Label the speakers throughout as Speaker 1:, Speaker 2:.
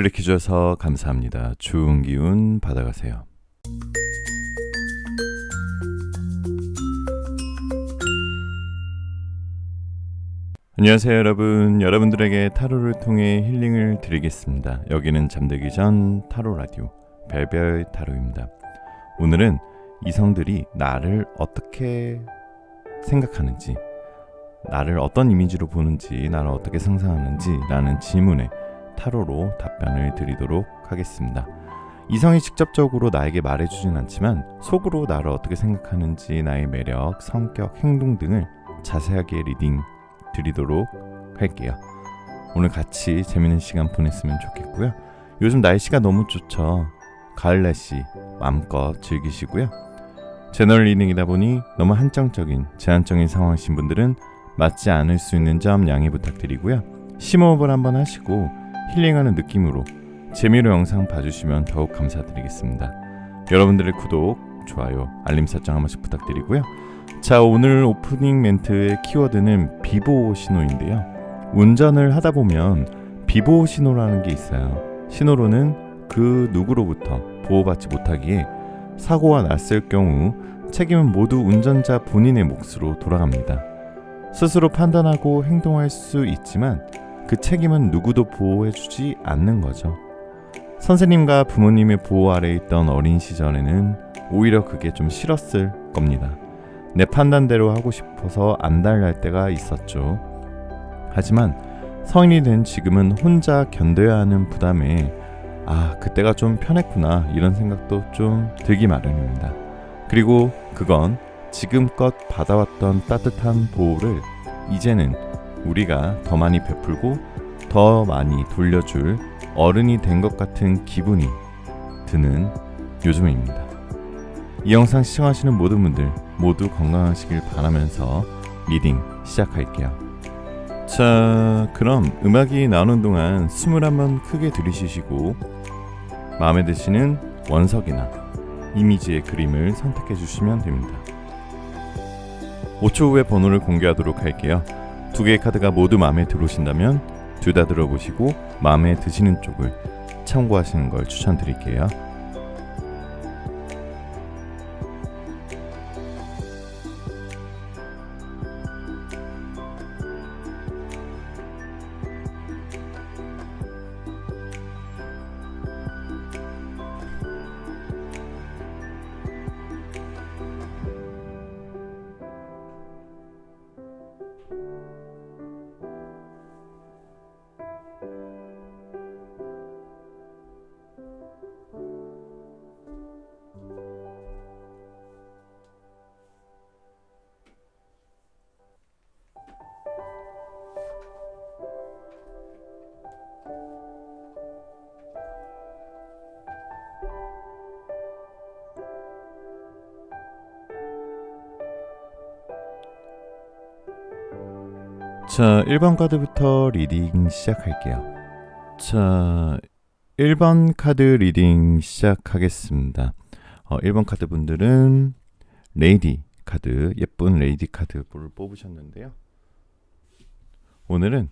Speaker 1: 클릭해주셔서 감사합니다. 좋은 기운 받아가세요. 안녕하세요 여러분. 여러분들에게 타로를 통해 힐링을 드리겠습니다. 여기는 잠들기 전 타로 라디오 별별 타로입니다. 오늘은 이성들이 나를 어떻게 생각하는지, 나를 어떤 이미지로 보는지, 나를 어떻게 상상하는지 라는 질문에 타로로 답변을 드리도록 하겠습니다. 이성이 직접적으로 나에게 말해주진 않지만 속으로 나를 어떻게 생각하는지, 나의 매력, 성격, 행동 등을 자세하게 리딩 드리도록 할게요. 오늘 같이 재밌는 시간 보냈으면 좋겠고요. 요즘 날씨가 너무 좋죠. 가을 날씨 마음껏 즐기시고요. 채널 리딩이다 보니 너무 한정적인, 제한적인 상황이신 분들은 맞지 않을 수 있는 점 양해 부탁드리고요. 심호흡을 한번 하시고 힐링하는 느낌으로 재미로 영상 봐주시면 더욱 감사드리겠습니다. 여러분들의 구독, 좋아요, 알림 설정 한 번씩 부탁드리고요. 자, 오늘 오프닝 멘트의 키워드는 비보호 신호인데요. 운전을 하다 보면 비보호 신호라는 게 있어요. 신호로는 그 누구로부터 보호받지 못하기에 사고가 났을 경우 책임은 모두 운전자 본인의 몫으로 돌아갑니다. 스스로 판단하고 행동할 수 있지만 그 책임은 누구도 보호해주지 않는 거죠. 선생님과 부모님의 보호 아래에 있던 어린 시절에는 오히려 그게 좀 싫었을 겁니다. 내 판단대로 하고 싶어서 안달날 때가 있었죠. 하지만 성인이 된 지금은 혼자 견뎌야 하는 부담에 그때가 좀 편했구나 이런 생각도 좀 들기 마련입니다. 그리고 그건 지금껏 받아왔던 따뜻한 보호를 이제는 우리가 더 많이 베풀고 더 많이 돌려줄 어른이 된 것 같은 기분이 드는 요즘입니다. 이 영상 시청하시는 모든 분들 모두 건강하시길 바라면서 리딩 시작할게요. 자, 그럼 음악이 나오는 동안 숨을 한번 크게 들이쉬시고 마음에 드시는 원석이나 이미지의 그림을 선택해 주시면 됩니다. 5초 후에 번호를 공개하도록 할게요. 두 개의 카드가 모두 마음에 들어오신다면 둘 다 들어보시고 마음에 드시는 쪽을 참고하시는 걸 추천드릴게요. 자, 1번 카드부터 리딩 시작할게요. 자, 1번 카드 리딩 시작하겠습니다. 1번 카드 분들은 레이디 카드, 예쁜 레이디 카드를 뽑으셨는데요. 오늘은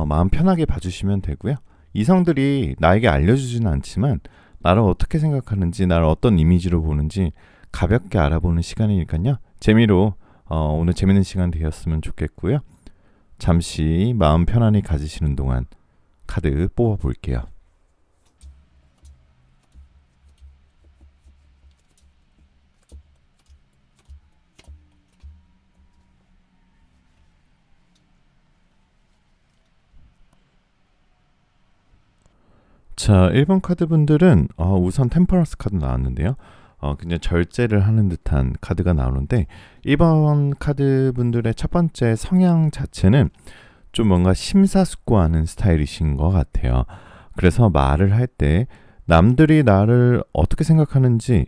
Speaker 1: 마음 편하게 봐주시면 되고요. 이성들이 나에게 알려주지는 않지만 나를 어떻게 생각하는지, 나를 어떤 이미지로 보는지 가볍게 알아보는 시간이니까요. 재미로 오늘 재밌는 시간 되었으면 좋겠고요. 잠시 마음 편안히 가지시는 동안 카드 뽑아볼게요. 자, 1번 카드 분들은 우선 템퍼런스 카드 나왔는데요. 그냥 절제를 하는 듯한 카드가 나오는데 1번 카드 분들의 첫 번째 성향 자체는 좀 뭔가 심사숙고하는 스타일이신 것 같아요. 그래서 말을 할 때 남들이 나를 어떻게 생각하는지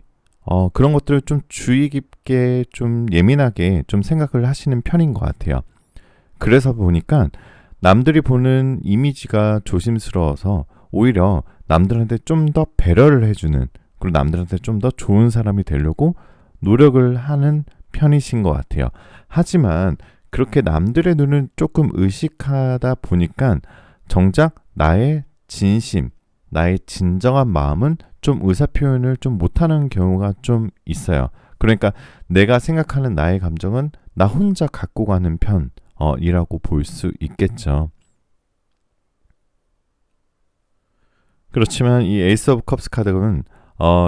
Speaker 1: 그런 것들을 좀 주의 깊게, 좀 예민하게 좀 생각을 하시는 편인 것 같아요. 그래서 보니까 남들이 보는 이미지가 조심스러워서 오히려 남들한테 좀 더 배려를 해주는, 그리고 남들한테 좀 더 좋은 사람이 되려고 노력을 하는 편이신 것 같아요. 하지만 그렇게 남들의 눈을 조금 의식하다 보니까 정작 나의 진심, 나의 진정한 마음은 좀 의사표현을 좀 못하는 경우가 좀 있어요. 그러니까 내가 생각하는 나의 감정은 나 혼자 갖고 가는 편이라고 볼 수 있겠죠. 그렇지만 이 에이스 오브 컵스 카드는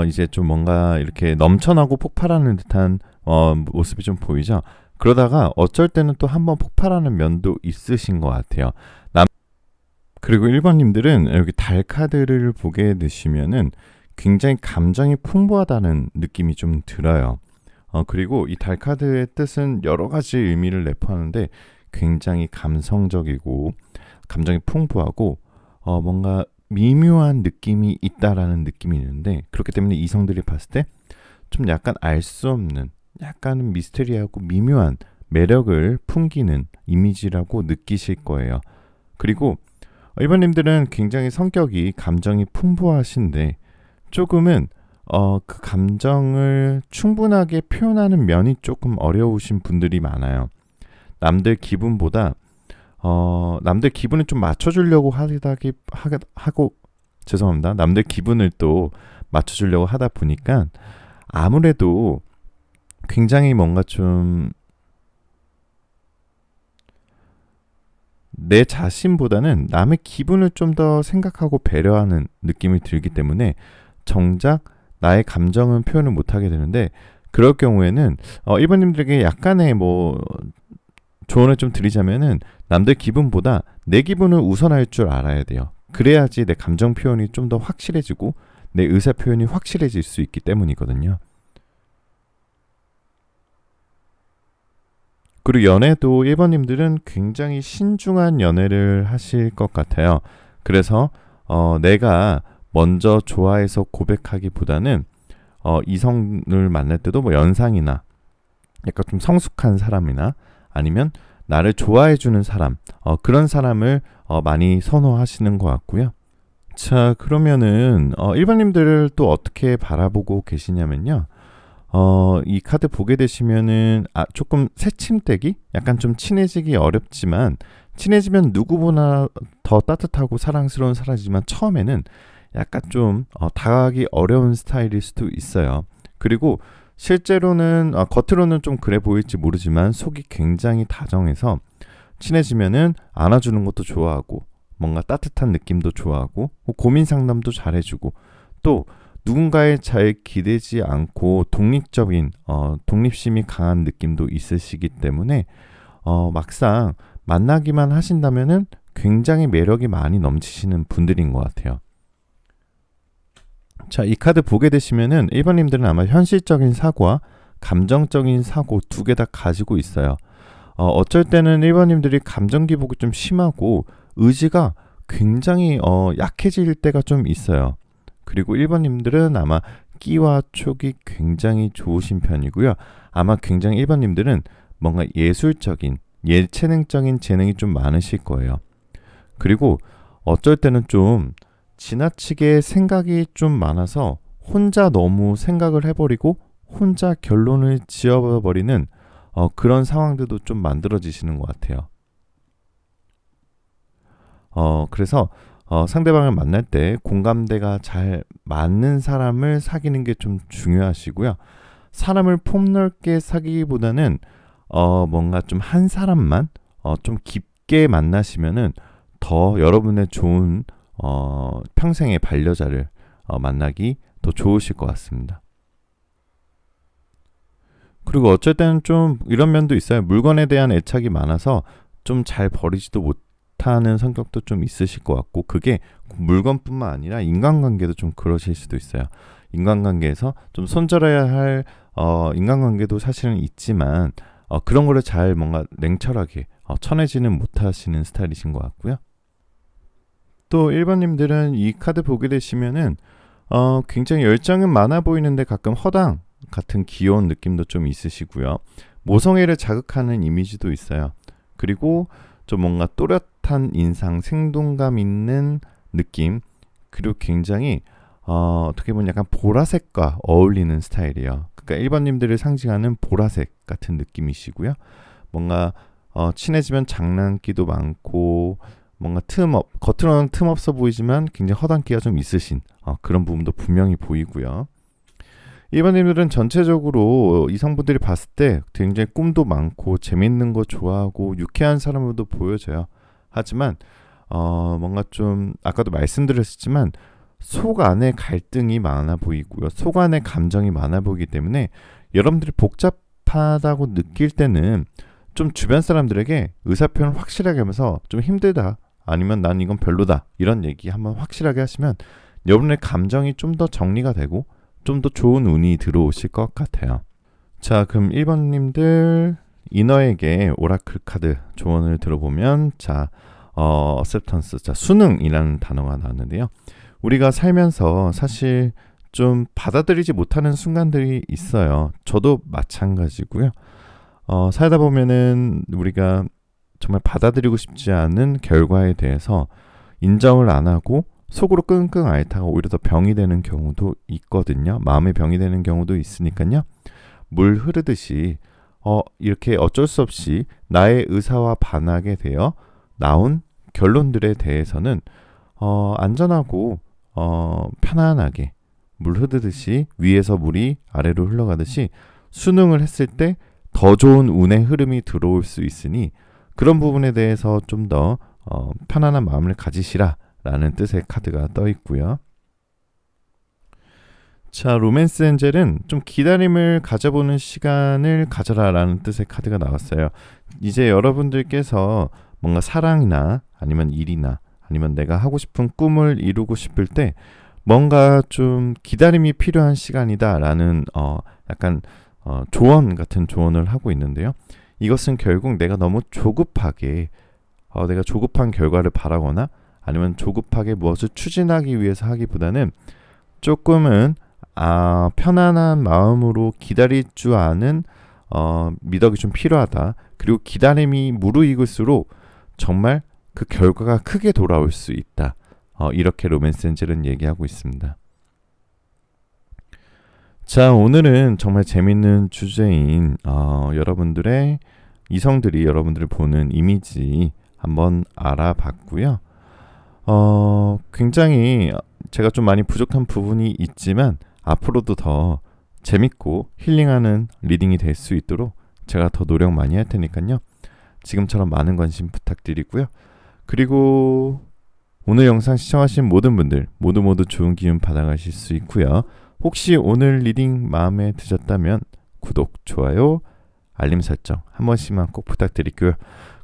Speaker 1: 이제 좀 뭔가 이렇게 넘쳐나고 폭발하는 듯한 모습이 좀 보이죠. 그러다가 어쩔 때는 또 한번 폭발하는 면도 있으신 것 같아요. 그리고 1번님들은 여기 달 카드를 보게 되시면은 굉장히 감정이 풍부하다는 느낌이 좀 들어요. 그리고 이 달 카드의 뜻은 여러 가지 의미를 내포하는데 굉장히 감성적이고 감정이 풍부하고 뭔가 미묘한 느낌이 있다라는 느낌이 있는데, 그렇기 때문에 이성들이 봤을 때 좀 약간 알 수 없는 약간은 미스테리하고 미묘한 매력을 풍기는 이미지라고 느끼실 거예요. 그리고 일반님들은 굉장히 성격이 감정이 풍부하신데 조금은 그 감정을 충분하게 표현하는 면이 조금 어려우신 분들이 많아요. 남들 기분보다 남들 기분을 좀 맞춰주려고 하고 죄송합니다. 남들 기분을 또 맞춰주려고 하다 보니까 아무래도 굉장히 뭔가 좀 내 자신보다는 남의 기분을 좀 더 생각하고 배려하는 느낌이 들기 때문에 정작 나의 감정은 표현을 못하게 되는데, 그럴 경우에는 1번님들에게 약간의 조언을 좀 드리자면은 남들 기분보다 내 기분을 우선할 줄 알아야 돼요. 그래야지 내 감정 표현이 좀 더 확실해지고 내 의사 표현이 확실해질 수 있기 때문이거든요. 그리고 연애도 1번님들은 굉장히 신중한 연애를 하실 것 같아요. 그래서 내가 먼저 좋아해서 고백하기보다는 이성을 만날 때도 연상이나 약간 좀 성숙한 사람이나 아니면 나를 좋아해주는 사람, 그런 사람을 많이 선호하시는 것 같고요. 자, 그러면은 1번님들을 또 어떻게 바라보고 계시냐면요. 이 카드 보게 되시면은 조금 새침대기? 약간 좀 친해지기 어렵지만 친해지면 누구보다 더 따뜻하고 사랑스러운 사람이지만 처음에는 약간 좀 다가가기 어려운 스타일일 수도 있어요. 그리고 실제로는 겉으로는 좀 그래 보일지 모르지만 속이 굉장히 다정해서 친해지면은 안아주는 것도 좋아하고 뭔가 따뜻한 느낌도 좋아하고 고민 상담도 잘해주고 또 누군가에 잘 기대지 않고 독립적인 독립심이 강한 느낌도 있으시기 때문에 막상 만나기만 하신다면은 굉장히 매력이 많이 넘치시는 분들인 것 같아요. 자, 이 카드 보게 되시면은 1번님들은 아마 현실적인 사고와 감정적인 사고 두 개 다 가지고 있어요. 어쩔 때는 1번님들이 감정 기복이 좀 심하고 의지가 굉장히 약해질 때가 좀 있어요. 그리고 1번님들은 아마 끼와 촉이 굉장히 좋으신 편이고요. 아마 굉장히 1번님들은 뭔가 예술적인, 예체능적인 재능이 좀 많으실 거예요. 그리고 어쩔 때는 좀 지나치게 생각이 좀 많아서 혼자 너무 생각을 해버리고 혼자 결론을 지어버리는 그런 상황들도 좀 만들어지시는 것 같아요. 그래서 상대방을 만날 때 공감대가 잘 맞는 사람을 사귀는 게 좀 중요하시고요. 사람을 폭넓게 사귀기보다는 뭔가 좀 한 사람만 좀 깊게 만나시면은 더 여러분의 좋은 평생의 반려자를 만나기 더 좋으실 것 같습니다. 그리고 어쩔 때는 좀 이런 면도 있어요. 물건에 대한 애착이 많아서 좀 잘 버리지도 못하는 성격도 좀 있으실 것 같고, 그게 물건뿐만 아니라 인간관계도 좀 그러실 수도 있어요. 인간관계에서 좀 손절해야 할 인간관계도 사실은 있지만 그런 거를 잘 뭔가 냉철하게 쳐내지는 못하시는 스타일이신 것 같고요. 또 1번님들은 이 카드 보게 되시면은 굉장히 열정은 많아 보이는데 가끔 허당 같은 귀여운 느낌도 좀 있으시고요. 모성애를 자극하는 이미지도 있어요. 그리고 좀 뭔가 또렷한 인상, 생동감 있는 느낌, 그리고 굉장히 어떻게 보면 약간 보라색과 어울리는 스타일이에요. 그러니까 1번님들을 상징하는 보라색 같은 느낌이시고요. 뭔가 친해지면 장난기도 많고 뭔가 겉으로는 틈없어 보이지만 굉장히 허당기가 좀 있으신 그런 부분도 분명히 보이고요. 1번님들은 전체적으로 이성분들이 봤을 때 굉장히 꿈도 많고 재밌는 거 좋아하고 유쾌한 사람으로도 보여져요. 하지만 뭔가 좀 아까도 말씀드렸지만 속 안에 갈등이 많아 보이고요. 속 안에 감정이 많아 보이기 때문에 여러분들이 복잡하다고 느낄 때는 좀 주변 사람들에게 의사표현을 확실하게 하면서 좀 힘들다 아니면 난 이건 별로다 이런 얘기 한번 확실하게 하시면 여러분의 감정이 좀 더 정리가 되고 좀 더 좋은 운이 들어오실 것 같아요. 자, 그럼 1번님들 이너에게 오라클 카드 조언을 들어보면 acceptance, 수능이라는 단어가 나왔는데요. 우리가 살면서 사실 좀 받아들이지 못하는 순간들이 있어요. 저도 마찬가지고요. 살다 보면은 우리가 정말 받아들이고 싶지 않은 결과에 대해서 인정을 안 하고 속으로 끙끙 앓다가 오히려 더 병이 되는 경우도 있거든요. 마음의 병이 되는 경우도 있으니까요. 물 흐르듯이 이렇게 어쩔 수 없이 나의 의사와 반하게 되어 나온 결론들에 대해서는 안전하고 편안하게 물 흐르듯이 위에서 물이 아래로 흘러가듯이 수능을 했을 때 더 좋은 운의 흐름이 들어올 수 있으니 그런 부분에 대해서 좀 더 편안한 마음을 가지시라 라는 뜻의 카드가 떠 있고요. 자, 로맨스 엔젤은 좀 기다림을 가져보는 시간을 가져라 라는 뜻의 카드가 나왔어요. 이제 여러분들께서 뭔가 사랑이나 아니면 일이나 아니면 내가 하고 싶은 꿈을 이루고 싶을 때 뭔가 좀 기다림이 필요한 시간이다 라는 약간 조언 같은 조언을 하고 있는데요. 이것은 결국 내가 너무 조급하게 내가 조급한 결과를 바라거나 아니면 조급하게 무엇을 추진하기 위해서 하기보다는 조금은 편안한 마음으로 기다릴 줄 아는 미덕이 좀 필요하다. 그리고 기다림이 무르익을수록 정말 그 결과가 크게 돌아올 수 있다. 이렇게 로맨스 엔젤은 얘기하고 있습니다. 자, 오늘은 정말 재밌는 주제인 여러분들의 이성들이 여러분들을 보는 이미지 한번 알아봤고요. 굉장히 제가 좀 많이 부족한 부분이 있지만 앞으로도 더 재밌고 힐링하는 리딩이 될 수 있도록 제가 더 노력 많이 할 테니까요. 지금처럼 많은 관심 부탁드리고요. 그리고 오늘 영상 시청하신 모든 분들 모두 좋은 기운 받아가실 수 있고요. 혹시 오늘 리딩 마음에 드셨다면 구독, 좋아요, 알림 설정 한 번씩만 꼭 부탁드릴게요.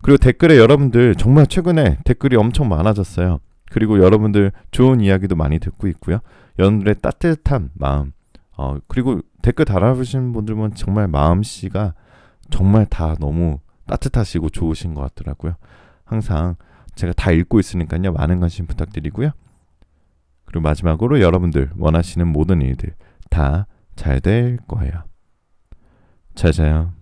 Speaker 1: 그리고 댓글에 여러분들 정말 최근에 댓글이 엄청 많아졌어요. 그리고 여러분들 좋은 이야기도 많이 듣고 있고요. 여러분들의 따뜻한 마음 그리고 댓글 달아주신 분들 보면 정말 마음씨가 정말 다 너무 따뜻하시고 좋으신 것 같더라고요. 항상 제가 다 읽고 있으니까요. 많은 관심 부탁드리고요. 그리고 마지막으로 여러분들 원하시는 모든 일들 다 잘 될 거예요. 잘 자요.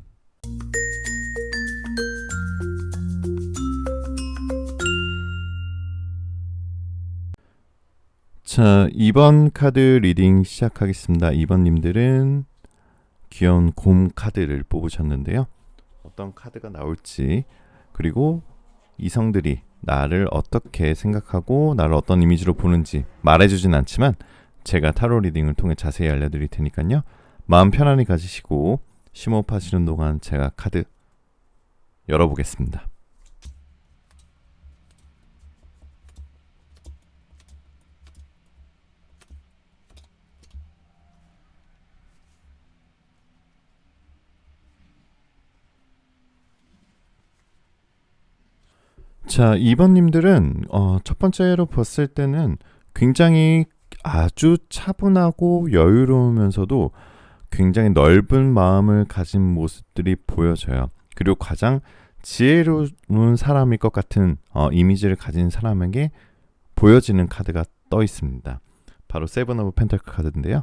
Speaker 1: 자, 2번 카드 리딩 시작하겠습니다. 2번님들은 귀여운 곰 카드를 뽑으셨는데요. 어떤 카드가 나올지 그리고 이성들이 나를 어떻게 생각하고 나를 어떤 이미지로 보는지 말해주진 않지만 제가 타로 리딩을 통해 자세히 알려드릴 테니까요. 마음 편안히 가지시고 심호흡하시는 동안 제가 카드 열어보겠습니다. 자, 2번님들은 첫 번째로 봤을 때는 굉장히 아주 차분하고 여유로우면서도 굉장히 넓은 마음을 가진 모습들이 보여져요. 그리고 가장 지혜로운 사람일 것 같은 이미지를 가진 사람에게 보여지는 카드가 떠 있습니다. 바로 세븐 오브 펜타클 카드인데요.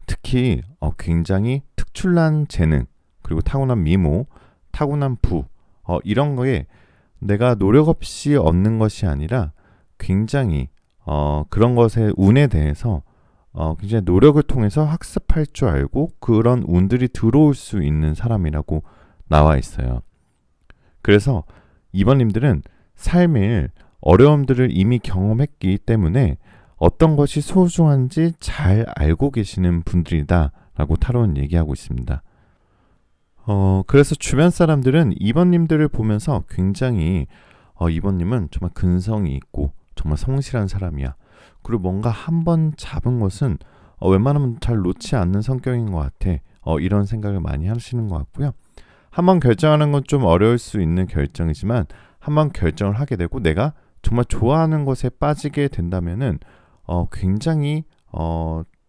Speaker 1: 특히 굉장히 특출난 재능 그리고 타고난 미모, 타고난 부 이런 거에 내가 노력 없이 얻는 것이 아니라 굉장히 그런 것의 운에 대해서 굉장히 노력을 통해서 학습할 줄 알고 그런 운들이 들어올 수 있는 사람이라고 나와 있어요. 그래서 2번님들은 삶을 어려움들을 이미 경험했기 때문에 어떤 것이 소중한지 잘 알고 계시는 분들이다라고 타로는 얘기하고 있습니다. 그래서 주변 사람들은 이번님들을 보면서 굉장히 이번님은 정말 근성이 있고 정말 성실한 사람이야. 그리고 뭔가 한번 잡은 것은 웬만하면 잘 놓지 않는 성격인 것 같아. 이런 생각을 많이 하시는 것 같고요. 한번 결정하는 건 좀 어려울 수 있는 결정이지만 한번 결정을 하게 되고 내가 정말 좋아하는 것에 빠지게 된다면은 굉장히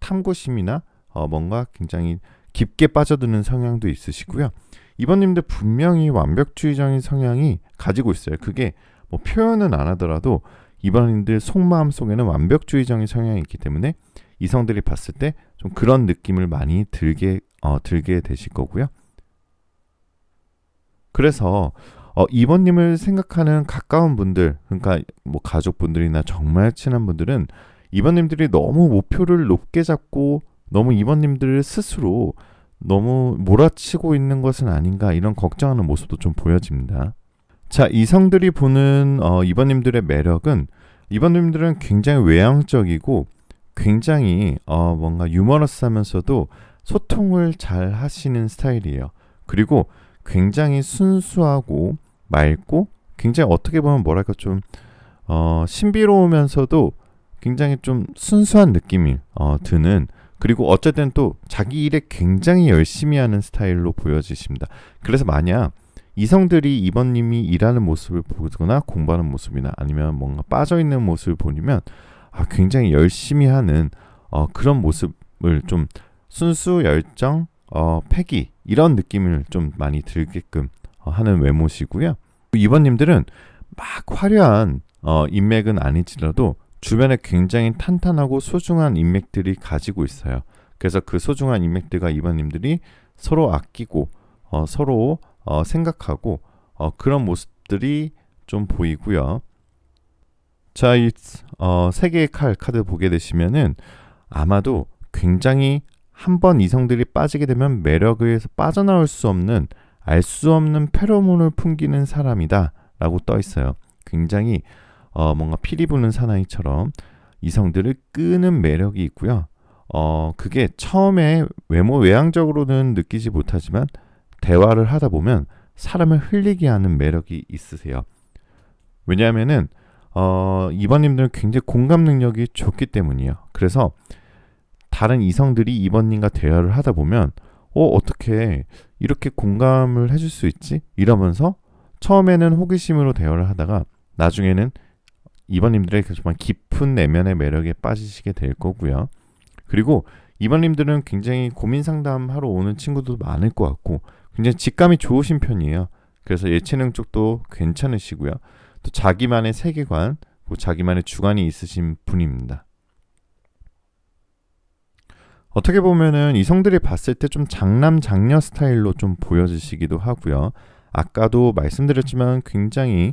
Speaker 1: 탐구심이나 뭔가 굉장히 깊게 빠져드는 성향도 있으시고요. 이번님들 분명히 완벽주의적인 성향이 가지고 있어요. 그게 뭐 표현은 안 하더라도 이번님들 속마음 속에는 완벽주의적인 성향이 있기 때문에 이성들이 봤을 때 좀 그런 느낌을 많이 들게 되실 거고요. 그래서 이번님을 생각하는 가까운 분들, 그러니까 뭐 가족분들이나 정말 친한 분들은 이번님들이 너무 목표를 높게 잡고 너무 이번님들을 스스로 너무 몰아치고 있는 것은 아닌가 이런 걱정하는 모습도 좀 보여집니다. 자, 이성들이 보는 이번님들의 매력은 이번님들은 굉장히 외향적이고 굉장히 뭔가 유머러스하면서도 소통을 잘 하시는 스타일이에요. 그리고 굉장히 순수하고 맑고 굉장히 어떻게 보면 뭐랄까 좀 신비로우면서도 굉장히 좀 순수한 느낌이 드는, 그리고 어쨌든 또 자기 일에 굉장히 열심히 하는 스타일로 보여지십니다. 그래서 만약 이성들이 이번님이 일하는 모습을 보거나 공부하는 모습이나 아니면 뭔가 빠져있는 모습을 보면 굉장히 열심히 하는 그런 모습을 좀 순수, 열정, 패기 이런 느낌을 좀 많이 들게끔 하는 외모시고요. 이번님들은 막 화려한 인맥은 아니지라도 주변에 굉장히 탄탄하고 소중한 인맥들이 가지고 있어요. 그래서 그 소중한 인맥들과 이번님들이 서로 아끼고 서로 생각하고 그런 모습들이 좀 보이고요. 자, 이 세 개의 카드 보게 되시면은 아마도 굉장히 한번 이성들이 빠지게 되면 매력에 의해서 빠져나올 수 없는 알 수 없는 페로몬을 풍기는 사람이다 라고 떠 있어요. 굉장히 뭔가 피리 부는 사나이처럼 이성들을 끄는 매력이 있고요. 그게 처음에 외향적으로는 느끼지 못하지만 대화를 하다 보면 사람을 흘리게 하는 매력이 있으세요. 왜냐하면은 이번님들은 굉장히 공감 능력이 좋기 때문이에요. 그래서 다른 이성들이 이번님과 대화를 하다 보면 어떻게 이렇게 공감을 해줄 수 있지? 이러면서 처음에는 호기심으로 대화를 하다가 나중에는 이번님들의 정말 깊은 내면의 매력에 빠지시게 될 거고요. 그리고 이번님들은 굉장히 고민 상담하러 오는 친구도 많을 것 같고 굉장히 직감이 좋으신 편이에요. 그래서 예체능 쪽도 괜찮으시고요. 또 자기만의 세계관, 자기만의 주관이 있으신 분입니다. 어떻게 보면은 이성들이 봤을 때 좀 장남 장녀 스타일로 좀 보여지시기도 하고요. 아까도 말씀드렸지만 굉장히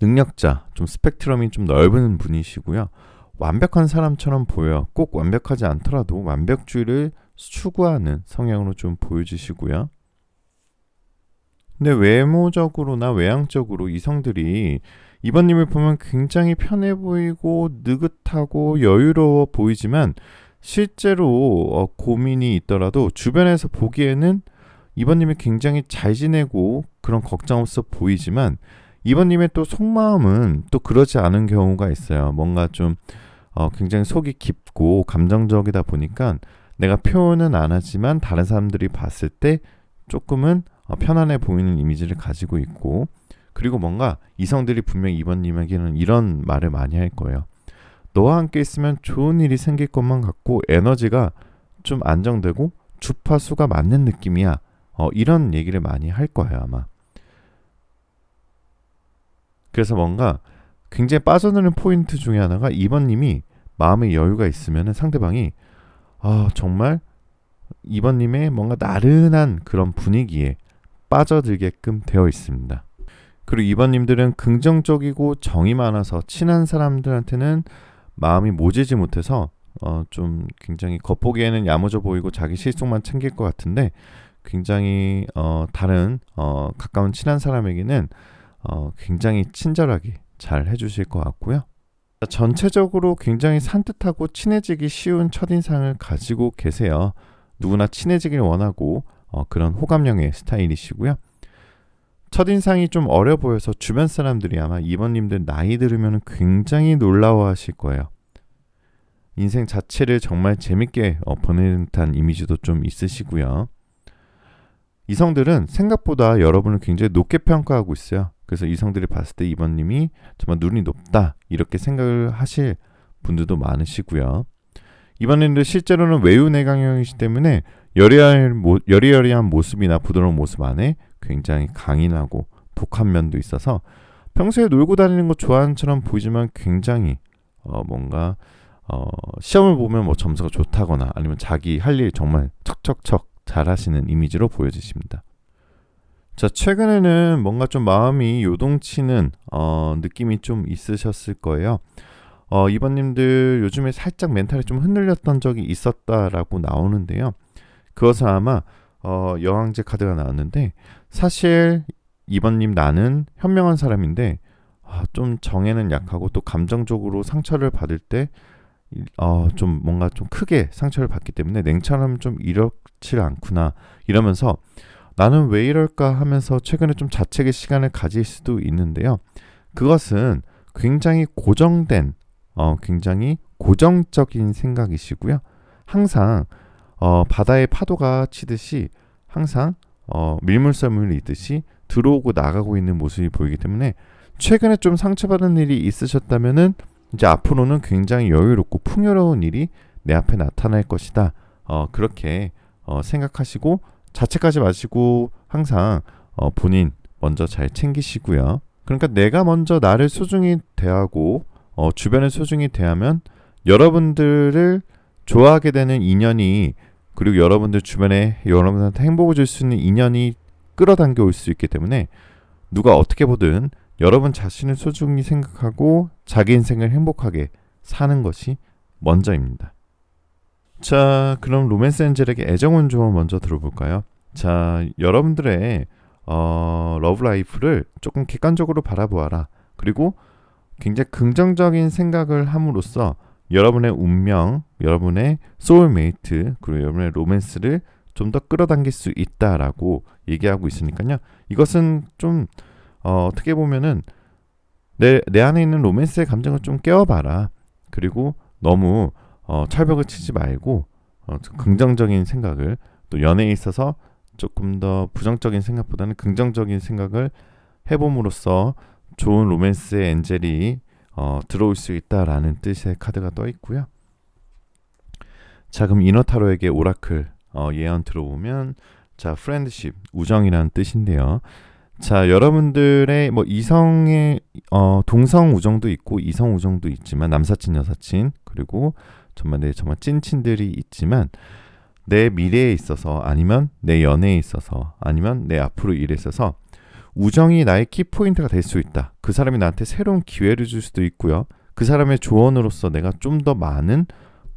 Speaker 1: 능력자, 좀 스펙트럼이 좀 넓은 분이시고요. 완벽한 사람처럼 보여요. 꼭 완벽하지 않더라도 완벽주의를 추구하는 성향으로 좀 보여지시고요. 근데 외모적으로나 외향적으로 이성들이 이번님을 보면 굉장히 편해 보이고 느긋하고 여유로워 보이지만 실제로 고민이 있더라도 주변에서 보기에는 이번님이 굉장히 잘 지내고 그런 걱정 없어 보이지만 이번님의 또 속마음은 또 그러지 않은 경우가 있어요. 뭔가 좀 굉장히 속이 깊고 감정적이다 보니까 내가 표현은 안 하지만 다른 사람들이 봤을 때 조금은 편안해 보이는 이미지를 가지고 있고, 그리고 뭔가 이성들이 분명히 이번님에게는 이런 말을 많이 할 거예요. 너와 함께 있으면 좋은 일이 생길 것만 같고 에너지가 좀 안정되고 주파수가 맞는 느낌이야. 이런 얘기를 많이 할 거예요, 아마. 그래서 뭔가 굉장히 빠져드는 포인트 중에 하나가 이번님이 마음의 여유가 있으면 상대방이 정말 이번님의 뭔가 나른한 그런 분위기에 빠져들게끔 되어 있습니다. 그리고 이번님들은 긍정적이고 정이 많아서 친한 사람들한테는 마음이 모지지 못해서 좀 굉장히 겉보기에는 야무져 보이고 자기 실속만 챙길 것 같은데 다른 가까운 친한 사람에게는 굉장히 친절하게 잘 해주실 것 같고요. 전체적으로 굉장히 산뜻하고 친해지기 쉬운 첫인상을 가지고 계세요. 누구나 친해지길 원하고 그런 호감형의 스타일이시고요. 첫인상이 좀 어려 보여서 주변 사람들이 아마 이번님들 나이 들으면 굉장히 놀라워하실 거예요. 인생 자체를 정말 재밌게 보내는 듯한 이미지도 좀 있으시고요. 이성들은 생각보다 여러분을 굉장히 높게 평가하고 있어요. 그래서 이성들이 봤을 때 이번님이 정말 눈이 높다 이렇게 생각을 하실 분들도 많으시고요. 이번님들 실제로는 외유내강형이시기 때문에 여리여리한 모습이나 부드러운 모습 안에 굉장히 강인하고 독한 면도 있어서 평소에 놀고 다니는 거 좋아하는 처럼 보이지만 굉장히 뭔가 시험을 보면 뭐 점수가 좋다거나 아니면 자기 할 일 정말 척척척 잘하시는 이미지로 보여지십니다. 자, 최근에는 뭔가 좀 마음이 요동치는 느낌이 좀 있으셨을 거예요. 이번님들 요즘에 살짝 멘탈이 좀 흔들렸던 적이 있었다라고 나오는데요. 그것은 아마 여왕제 카드가 나왔는데 사실 이번님 나는 현명한 사람인데 좀 정에는 약하고 또 감정적으로 상처를 받을 때 좀 뭔가 좀 크게 상처를 받기 때문에 냉철하면 좀 이렇지 않구나 이러면서 나는 왜 이럴까 하면서 최근에 좀 자책의 시간을 가질 수도 있는데요. 그것은 굉장히 고정된 굉장히 고정적인 생각이시고요. 항상 바다의 파도가 치듯이 항상 밀물썰물이 있듯이 들어오고 나가고 있는 모습이 보이기 때문에 최근에 좀 상처받은 일이 있으셨다면은 이제 앞으로는 굉장히 여유롭고 풍요로운 일이 내 앞에 나타날 것이다. 그렇게 생각하시고 자책하지 마시고 항상 본인 먼저 잘 챙기시고요. 그러니까 내가 먼저 나를 소중히 대하고 주변을 소중히 대하면 여러분들을 좋아하게 되는 인연이 그리고 여러분들 주변에 여러분한테 행복을 줄 수 있는 인연이 끌어당겨 올 수 있기 때문에 누가 어떻게 보든 여러분 자신을 소중히 생각하고 자기 인생을 행복하게 사는 것이 먼저입니다. 자, 그럼 로맨스 엔젤에게 애정운 조언 먼저 들어볼까요? 자, 여러분들의 러브라이프를 조금 객관적으로 바라보아라. 그리고 굉장히 긍정적인 생각을 함으로써 여러분의 운명, 여러분의 소울메이트, 그리고 여러분의 로맨스를 좀 더 끌어당길 수 있다라고 얘기하고 있으니까요. 이것은 좀 어떻게 보면은 내 안에 있는 로맨스의 감정을 좀 깨워봐라. 그리고 너무 철벽을 치지 말고 긍정적인 생각을 또 연애에 있어서 조금 더 부정적인 생각보다는 긍정적인 생각을 해봄으로써 좋은 로맨스의 엔젤이 들어올 수 있다라는 뜻의 카드가 떠 있고요. 자, 그럼 이너타로에게 오라클 예언 들어보면 자, 프렌드십, 우정이라는 뜻인데요. 자, 여러분들의 뭐 이성의 동성 우정도 있고 이성 우정도 있지만 남사친, 여사친 그리고 정말 찐친들이 있지만 내 미래에 있어서 아니면 내 연애에 있어서 아니면 내 앞으로 일에 있어서 우정이 나의 키포인트가 될 수 있다. 그 사람이 나한테 새로운 기회를 줄 수도 있고요. 그 사람의 조언으로서 내가 좀 더 많은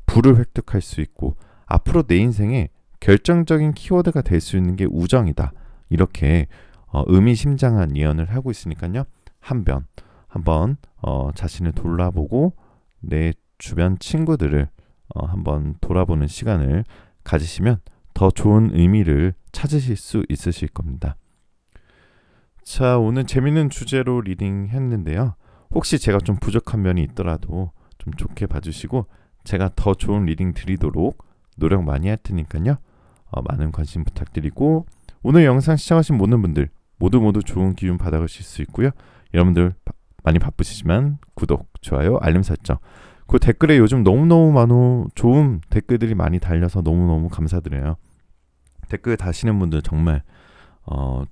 Speaker 1: 부를 획득할 수 있고 앞으로 내 인생에 결정적인 키워드가 될 수 있는 게 우정이다. 이렇게 의미심장한 예언을 하고 있으니까요. 한번 자신을 돌아보고 내 주변 친구들을 한번 돌아보는 시간을 가지시면 더 좋은 의미를 찾으실 수 있으실 겁니다. 자, 오늘 재밌는 주제로 리딩 했는데요. 혹시 제가 좀 부족한 면이 있더라도 좀 좋게 봐주시고 제가 더 좋은 리딩 드리도록 노력 많이 할 테니까요. 많은 관심 부탁드리고 오늘 영상 시청하신 모든 분들 모두 좋은 기운 받아가실 수 있고요. 여러분들 많이 바쁘시지만 구독, 좋아요, 알림 설정 그 댓글에 요즘 너무너무 좋은 댓글들이 많이 달려서 너무너무 감사드려요. 댓글 다시는 분들 정말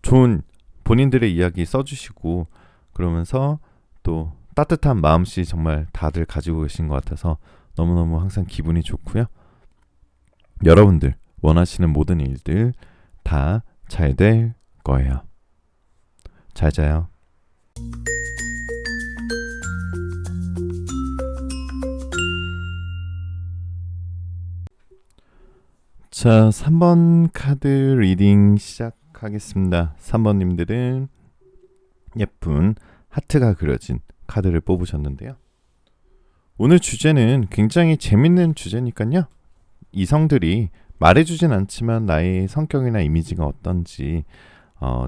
Speaker 1: 좋은 본인들의 이야기 써주시고 그러면서 또 따뜻한 마음씨 정말 다들 가지고 계신 것 같아서 너무너무 항상 기분이 좋고요. 여러분들 원하시는 모든 일들 다 잘 될 거예요. 잘 자요. 자, 3번 카드 리딩 시작하겠습니다. 3번님들은 예쁜 하트가 그려진 카드를 뽑으셨는데요. 오늘 주제는 굉장히 재밌는 주제니까요. 이성들이 말해주진 않지만 나의 성격이나 이미지가 어떤지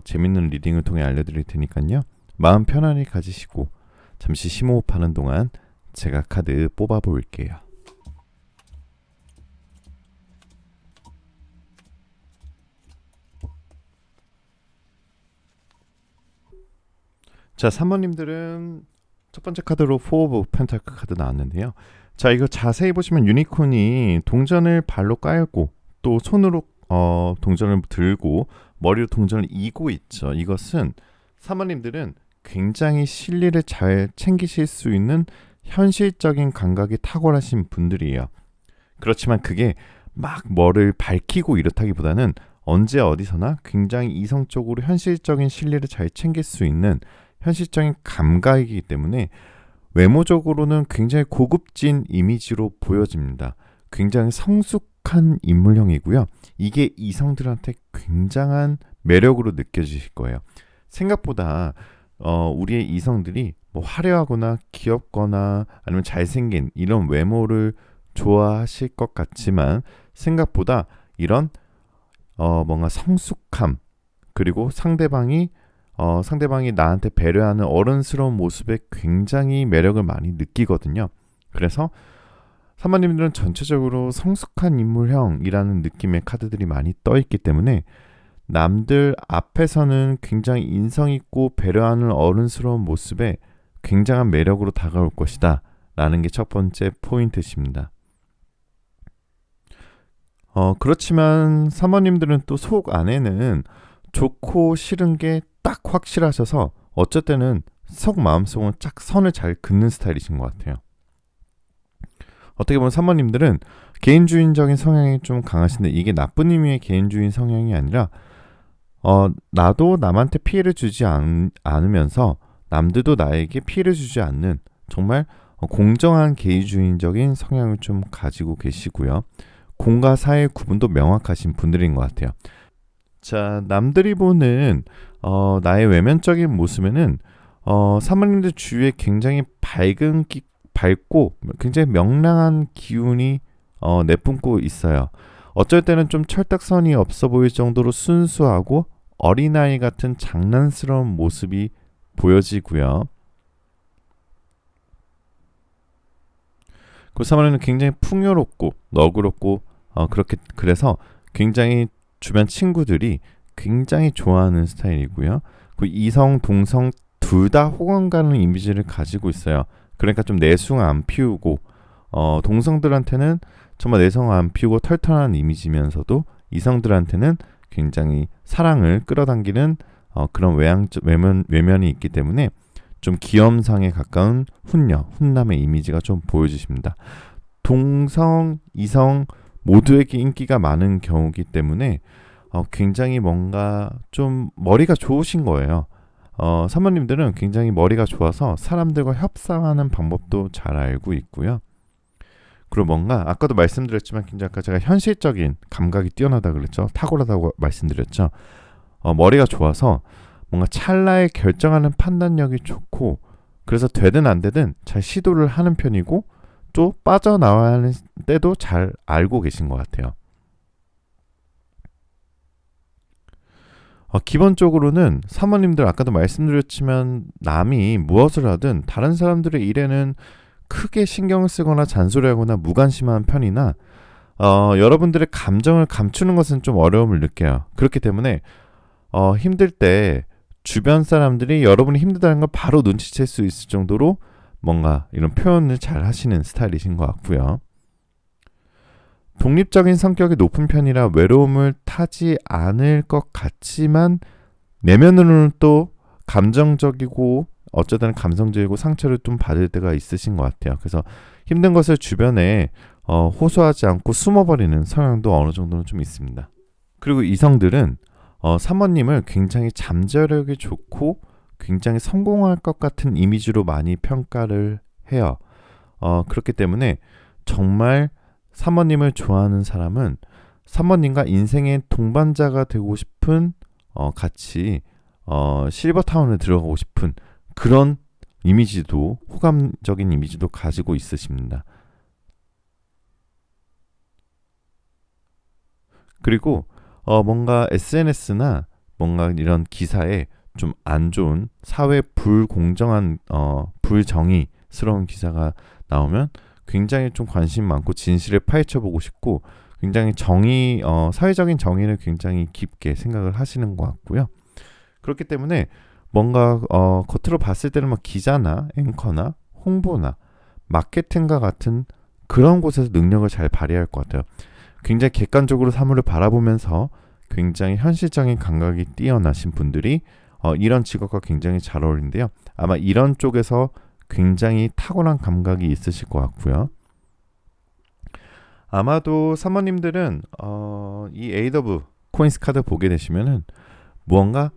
Speaker 1: 재밌는 리딩을 통해 알려드릴 테니까요. 마음 편안히 가지시고 잠시 심호흡하는 동안 제가 카드 뽑아볼게요. 자, 3번님들은 첫 번째 카드로 4 오브 펜타클 카드 나왔는데요. 자, 이거 자세히 보시면 유니콘이 동전을 발로 깔고 또 손으로 동전을 들고 머리로 동전을 이고 있죠. 이것은 3번님들은 굉장히 실리를 잘 챙기실 수 있는 현실적인 감각이 탁월하신 분들이에요. 그렇지만 그게 막 뭐를 밝히고 이렇다기보다는 언제 어디서나 굉장히 이성적으로 현실적인 실리를 잘 챙길 수 있는 현실적인 감각이기 때문에 외모적으로는 굉장히 고급진 이미지로 보여집니다. 굉장히 성숙한 인물형이고요. 이게 이성들한테 굉장한 매력으로 느껴지실 거예요. 생각보다 우리의 이성들이 뭐 화려하거나 귀엽거나 아니면 잘생긴 이런 외모를 좋아하실 것 같지만 생각보다 이런 뭔가 성숙함 그리고 상대방이 나한테 배려하는 어른스러운 모습에 굉장히 매력을 많이 느끼거든요. 그래서 사모님들은 전체적으로 성숙한 인물형이라는 느낌의 카드들이 많이 떠있기 때문에 남들 앞에서는 굉장히 인성있고 배려하는 어른스러운 모습에 굉장한 매력으로 다가올 것이다 라는 게 첫 번째 포인트십니다. 그렇지만 사모님들은 또 속 안에는 좋고 싫은 게 딱 확실하셔서 어쩔 때는 속 마음속은 딱 선을 잘 긋는 스타일이신 것 같아요. 어떻게 보면 사모님들은 개인주의적인 성향이 좀 강하신데 이게 나쁜 의미의 개인주의 성향이 아니라 나도 남한테 피해를 주지 않으면서 남들도 나에게 피해를 주지 않는 정말 공정한 개인주의적인 성향을 좀 가지고 계시고요. 공과 사의 구분도 명확하신 분들인 것 같아요. 자, 남들이 보는 나의 외면적인 모습에는 사모님들 주위에 굉장히 밝고 굉장히 명랑한 기운이 내뿜고 있어요. 어쩔 때는 좀 철딱선이 없어 보일 정도로 순수하고 어린아이 같은 장난스러운 모습이 보여지고요. 그 사모님은 굉장히 풍요롭고 너그럽고 그래서 굉장히 주변 친구들이 굉장히 좋아하는 스타일이고요. 그 이성, 동성 둘 다 호감 가는 이미지를 가지고 있어요. 그러니까 좀 내숭 안 피우고 동성들한테는 정말 내성 안 피우고 털털한 이미지면서도 이성들한테는 굉장히 사랑을 끌어당기는 그런 외면이 있기 때문에 좀 귀염상에 가까운 훈남의 이미지가 좀 보여지십니다. 동성, 이성 모두에게 인기가 많은 경우이기 때문에 굉장히 뭔가 좀 머리가 좋으신 거예요. 사모님들은 굉장히 머리가 좋아서 사람들과 협상하는 방법도 잘 알고 있고요. 그리고 뭔가 아까도 말씀드렸지만 굉장히 아까 제가 현실적인 감각이 뛰어나다 그랬죠. 탁월하다고 말씀드렸죠. 머리가 좋아서 뭔가 찰나에 결정하는 판단력이 좋고 그래서 되든 안 되든 잘 시도를 하는 편이고 또 빠져나와야 하는 때도 잘 알고 계신 것 같아요. 기본적으로는 사모님들 아까도 말씀드렸지만 남이 무엇을 하든 다른 사람들의 일에는 크게 신경을 쓰거나 잔소리하거나 무관심한 편이나 여러분들의 감정을 감추는 것은 좀 어려움을 느껴요. 그렇기 때문에 힘들 때 주변 사람들이 여러분이 힘들다는 걸 바로 눈치챌 수 있을 정도로 뭔가 이런 표현을 잘 하시는 스타일이신 것 같고요. 독립적인 성격이 높은 편이라 외로움을 타지 않을 것 같지만 내면으로는 또 감정적이고 어쩌다는 감성적이고 상처를 좀 받을 때가 있으신 것 같아요. 그래서 힘든 것을 주변에 호소하지 않고 숨어버리는 성향도 어느 정도는 좀 있습니다. 그리고 이성들은 사모님을 굉장히 잠재력이 좋고 굉장히 성공할 것 같은 이미지로 많이 평가를 해요. 그렇기 때문에 정말 사모님을 좋아하는 사람은 사모님과 인생의 동반자가 되고 싶은 같이 실버타운에 들어가고 싶은 그런 이미지도 호감적인 이미지도 가지고 있으십니다. 그리고 뭔가 SNS나 뭔가 이런 기사에 좀 안 좋은 사회 불공정한 불정의스러운 기사가 나오면 굉장히 좀 관심 많고 진실을 파헤쳐 보고 싶고 굉장히 사회적인 정의를 굉장히 깊게 생각을 하시는 것 같고요. 그렇기 때문에 뭔가 겉으로 봤을 때는 막 기자나 앵커나 홍보나 마케팅과 같은 그런 곳에서 능력을 잘 발휘할 것 같아요. 굉장히 객관적으로 사물을 바라보면서 굉장히 현실적인 감각이 뛰어나신 분들이 이런 직업과 굉장히 잘 어울리는데요. 아마 이런 쪽에서 굉장히 탁월한 감각이 있으실 것 같고요. 아마도 사모님들은 이 에이더브 코인스 카드 보게 되시면은 무언가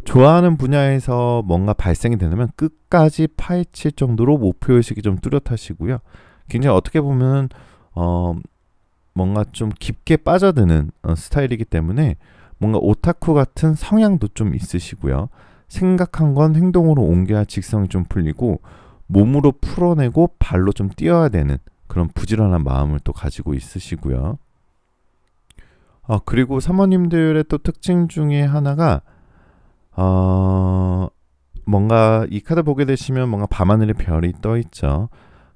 Speaker 1: 좋아하는 분야에서 뭔가 발생이 되면 끝까지 파헤칠 정도로 목표의식이 좀 뚜렷하시고요. 굉장히 어떻게 보면 뭔가 좀 깊게 빠져드는 스타일이기 때문에 뭔가 오타쿠 같은 성향도 좀 있으시고요. 생각한 건 행동으로 옮겨야 직성이 좀 풀리고 몸으로 풀어내고 발로 좀 뛰어야 되는 그런 부지런한 마음을 또 가지고 있으시고요. 그리고 사모님들의 또 특징 중에 하나가 뭔가 이 카드 보게 되시면 뭔가 밤하늘에 별이 떠 있죠.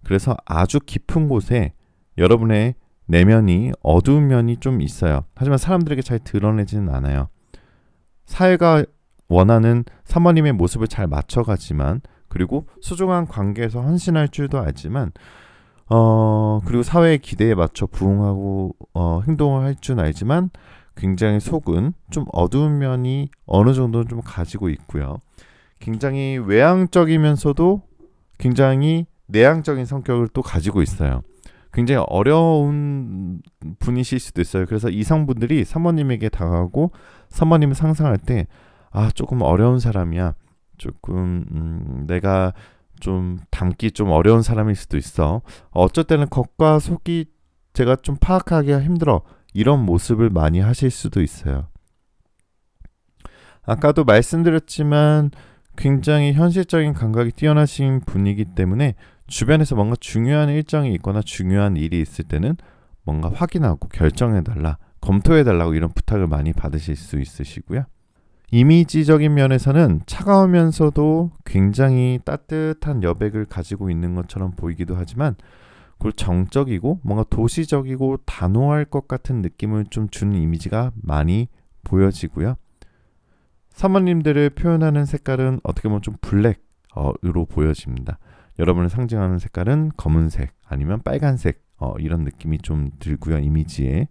Speaker 1: 그래서 아주 깊은 곳에 여러분의 내면이 어두운 면이 좀 있어요. 하지만 사람들에게 잘 드러내지는 않아요. 사회가 원하는 사모님의 모습을 잘 맞춰가지만 그리고 소중한 관계에서 헌신할 줄도 알지만 그리고 사회의 기대에 맞춰 부응하고 행동을 할 줄 알지만 굉장히 속은 좀 어두운 면이 어느 정도는 좀 가지고 있고요. 굉장히 외향적이면서도 굉장히 내향적인 성격을 또 가지고 있어요. 굉장히 어려운 분이실 수도 있어요. 그래서 이성분들이 사모님에게 다가가고 사모님을 상상할 때 조금 어려운 사람이야. 조금 내가 좀 담기 좀 어려운 사람일 수도 있어. 어쩔 때는 겉과 속이 제가 좀 파악하기가 힘들어. 이런 모습을 많이 하실 수도 있어요. 아까도 말씀드렸지만 굉장히 현실적인 감각이 뛰어나신 분이기 때문에 주변에서 뭔가 중요한 일정이 있거나 중요한 일이 있을 때는 뭔가 확인하고 결정해달라, 검토해달라고 이런 부탁을 많이 받으실 수 있으시고요. 이미지적인 면에서는 차가우면서도 굉장히 따뜻한 여백을 가지고 있는 것처럼 보이기도 하지만 그리고 정적이고 뭔가 도시적이고 단호할 것 같은 느낌을 좀 주는 이미지가 많이 보여지고요. 사모님들을 표현하는 색깔은 어떻게 보면 좀 블랙으로 보여집니다. 여러분을 상징하는 색깔은 검은색 아니면 빨간색 이런 느낌이 좀 들고요. 이미지에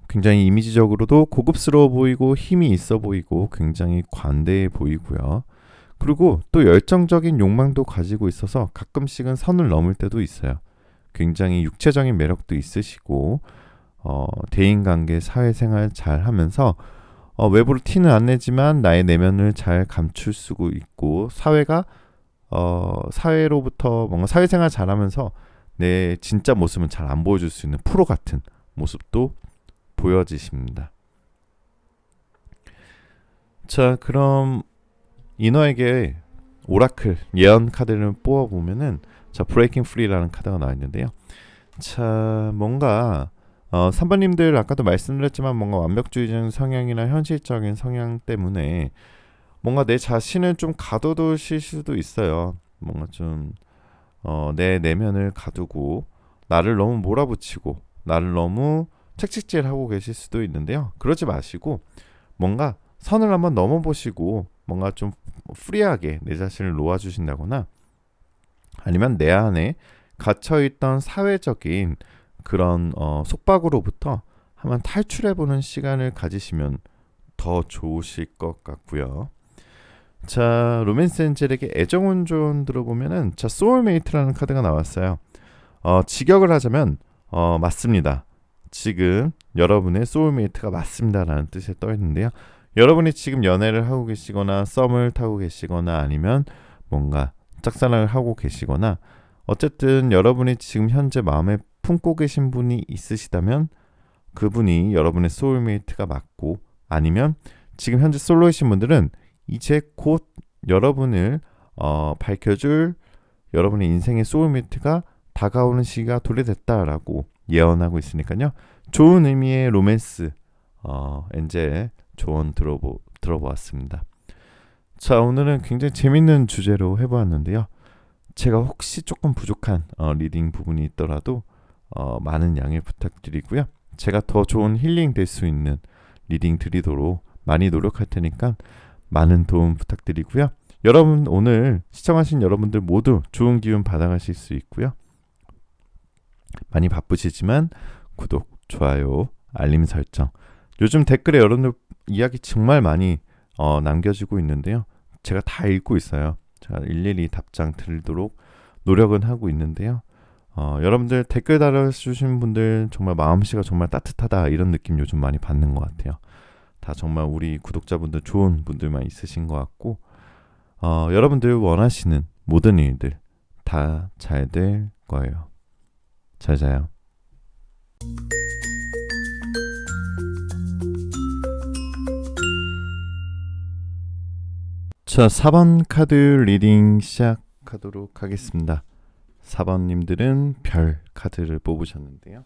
Speaker 1: 굉장히 이미지적으로도 고급스러워 보이고 힘이 있어 보이고 굉장히 관대해 보이고요. 그리고 또 열정적인 욕망도 가지고 있어서 가끔씩은 선을 넘을 때도 있어요. 굉장히 육체적인 매력도 있으시고 대인관계 사회생활 잘 하면서 외부로 티는 안 내지만 나의 내면을 잘 감출 수 있고 사회로부터 뭔가 사회생활 잘하면서 내 진짜 모습은 잘 안 보여줄 수 있는 프로 같은 모습도 보여지십니다. 자, 그럼 이너에게 오라클 예언 카드를 뽑아보면은 자, 브레이킹 프리라는 카드가 나와 있는데요. 자, 뭔가 3번님들 아까도 말씀드렸지만 뭔가 완벽주의적인 성향이나 현실적인 성향 때문에 뭔가 내 자신을 좀 가둬두실 수도 있어요. 뭔가 좀 내 내면을 가두고 나를 너무 몰아붙이고 나를 너무 책찍질하고 계실 수도 있는데요. 그러지 마시고 뭔가 선을 한번 넘어보시고 뭔가 좀 프리하게 내 자신을 놓아주신다거나 아니면 내 안에 갇혀있던 사회적인 그런 속박으로부터 한번 탈출해보는 시간을 가지시면 더 좋으실 것 같고요. 자, 로맨스 엔젤에게 애정 온존 들어보면은 자, 소울메이트라는 카드가 나왔어요. 직역을 하자면 맞습니다. 지금 여러분의 소울메이트가 맞습니다라는 뜻에 떠 있는데요. 여러분이 지금 연애를 하고 계시거나 썸을 타고 계시거나 아니면 뭔가 짝사랑을 하고 계시거나 어쨌든 여러분이 지금 현재 마음에 품고 계신 분이 있으시다면 그분이 여러분의 소울메이트가 맞고 아니면 지금 현재 솔로이신 분들은 이제 곧 여러분을 밝혀줄 여러분의 인생의 소울메이트가 다가오는 시기가 도래됐다라고 예언하고 있으니까요. 좋은 의미의 로맨스 엔젤 조언 들어보았습니다. 자, 오늘은 굉장히 재밌는 주제로 해보았는데요. 제가 혹시 조금 부족한 리딩 부분이 있더라도 많은 양해 부탁드리고요. 제가 더 좋은 힐링 될 수 있는 리딩 드리도록 많이 노력할 테니까 많은 도움 부탁드리고요. 여러분, 오늘 시청하신 여러분들 모두 좋은 기운 받아가실 수 있고요. 많이 바쁘시지만 구독, 좋아요, 알림 설정. 요즘 댓글에 여러분들 이야기 정말 많이 남겨주고 있는데요. 제가 다 읽고 있어요. 제가 일일이 답장 드리도록 노력은 하고 있는데요. 여러분들 댓글 달아주신 분들 정말 마음씨가 정말 따뜻하다, 이런 느낌 요즘 많이 받는 것 같아요. 다 정말 우리 구독자분들 좋은 분들만 있으신 것 같고, 여러분들 원하시는 모든 일들 다 잘 될 거예요. 잘 자요. 자, 4번 카드 리딩 시작하도록 하겠습니다. 4번님들은 별 카드를 뽑으셨는데요.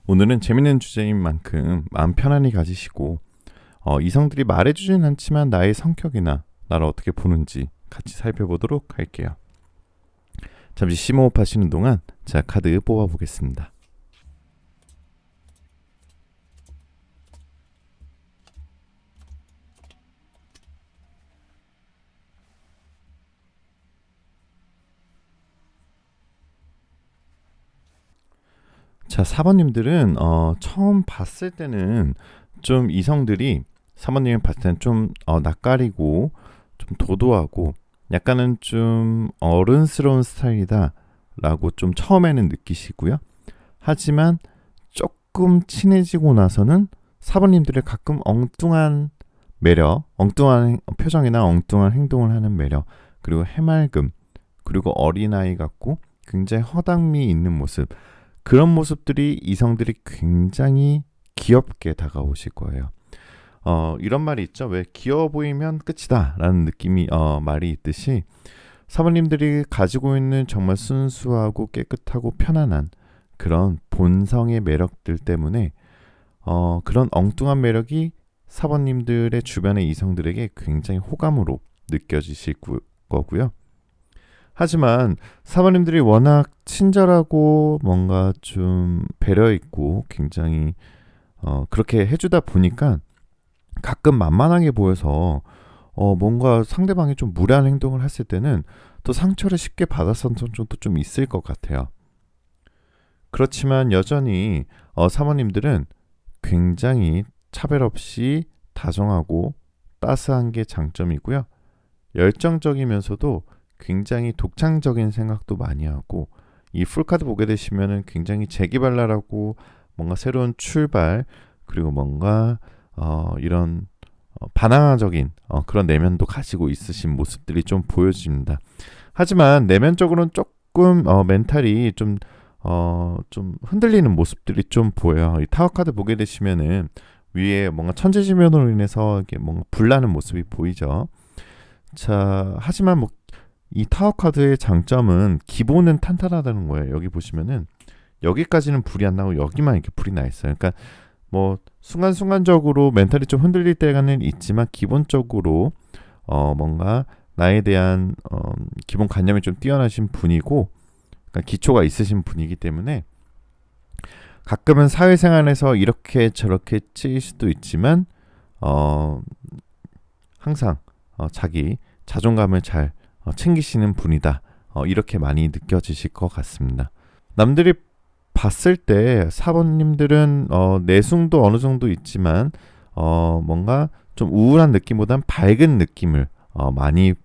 Speaker 1: 오늘은 재밌는 주제인 만큼 마음 편안히 가지시고 이성들이 말해주진 않지만 나의 성격이나 나를 어떻게 보는지 같이 살펴보도록 할게요. 잠시 심호흡 하시는 동안 제가 카드 뽑아보겠습니다. 자, 4번님들은 처음 봤을 때는 좀 이성들이 4번님을 봤을 때는 좀 낯가리고 좀 도도하고 약간은 좀 어른스러운 스타일이다 라고 좀 처음에는 느끼시고요. 하지만 조금 친해지고 나서는 4번님들의 가끔 엉뚱한 매력, 엉뚱한 표정이나 엉뚱한 행동을 하는 매력, 그리고 해맑음, 그리고 어린아이 같고 굉장히 허당미 있는 모습, 그런 모습들이 이성들이 굉장히 귀엽게 다가오실 거예요. 이런 말이 있죠. 왜 귀여워 보이면 끝이다 라는 느낌이 말이 있듯이 4번님들이 가지고 있는 정말 순수하고 깨끗하고 편안한 그런 본성의 매력들 때문에 그런 엉뚱한 매력이 4번님들의 주변의 이성들에게 굉장히 호감으로 느껴지실 거고요. 하지만 4번님들이 워낙 친절하고 뭔가 좀 배려있고 굉장히 그렇게 해주다 보니까 가끔 만만하게 보여서 뭔가 상대방이 좀 무례한 행동을 했을 때는 또 상처를 쉽게 받았었던 적도 좀 있을 것 같아요. 그렇지만 여전히 4번님들은 굉장히 차별 없이 다정하고 따스한 게 장점이고요. 열정적이면서도 굉장히 독창적인 생각도 많이 하고, 이 풀카드 보게 되시면은 굉장히 재기발랄하고 뭔가 새로운 출발, 그리고 뭔가 이런 반항적인 그런 내면도 가지고 있으신 모습들이 좀 보여집니다. 하지만 내면적으로는 조금 멘탈이 좀 흔들리는 모습들이 좀 보여요. 이 타워 카드 보게 되시면은 위에 뭔가 천재지변으로 인해서 이게 뭔가 불나는 모습이 보이죠. 자, 하지만 뭐 이 타워 카드의 장점은 기본은 탄탄하다는 거예요. 여기 보시면은 여기까지는 불이 안 나고 여기만 이렇게 불이 나 있어요. 그러니까 뭐 순간순간적으로 멘탈이 좀 흔들릴 때가는 있지만 기본적으로 뭔가 나에 대한 기본 관념이 좀 뛰어나신 분이고, 그러니까 기초가 있으신 분이기 때문에 가끔은 사회생활에서 이렇게 저렇게 치일 수도 있지만 항상 자기 자존감을 잘 챙기시는 분이다, 이렇게 많이 느껴지실 것 같습니다. 남들이 봤을 때 4번님들은 내숭도 어느 정도 있지만 뭔가 좀 우울한 느낌보단 밝은 느낌을 많이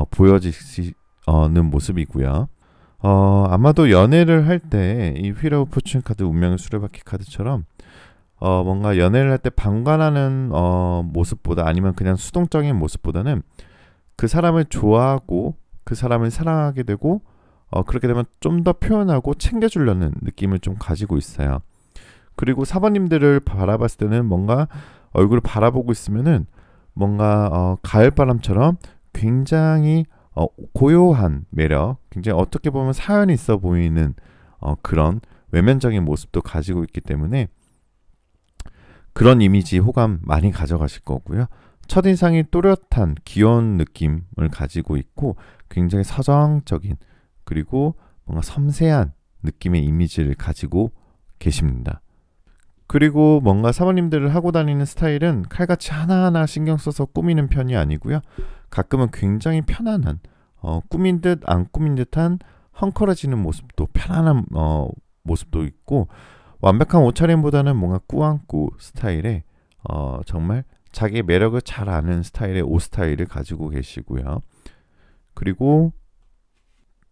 Speaker 1: 보여지시는 모습이고요. 아마도 연애를 할 때 이 휠 오브 포춘 카드, 운명의 수레바퀴 카드처럼 뭔가 연애를 할 때 방관하는 모습보다, 아니면 그냥 수동적인 모습보다는 그 사람을 좋아하고 그 사람을 사랑하게 되고 그렇게 되면 좀 더 표현하고 챙겨주려는 느낌을 좀 가지고 있어요. 그리고 4번님들을 바라봤을 때는 뭔가 얼굴을 바라보고 있으면은 뭔가 가을바람처럼 굉장히 고요한 매력, 굉장히 어떻게 보면 사연이 있어 보이는 그런 외면적인 모습도 가지고 있기 때문에 그런 이미지 호감 많이 가져가실 거고요. 첫인상이 또렷한 귀여운 느낌을 가지고 있고 굉장히 서정적인 그리고 뭔가 섬세한 느낌의 이미지를 가지고 계십니다. 그리고 뭔가 사모님들을 하고 다니는 스타일은 칼같이 하나하나 신경 써서 꾸미는 편이 아니고요. 가끔은 굉장히 편안한 꾸민 듯 안 꾸민 듯한 헝클어지는 모습도 편안한 모습도 있고 완벽한 옷차림보다는 뭔가 꾸안꾸 스타일의 정말 자기의 매력을 잘 아는 스타일의 옷 스타일을 가지고 계시고요. 그리고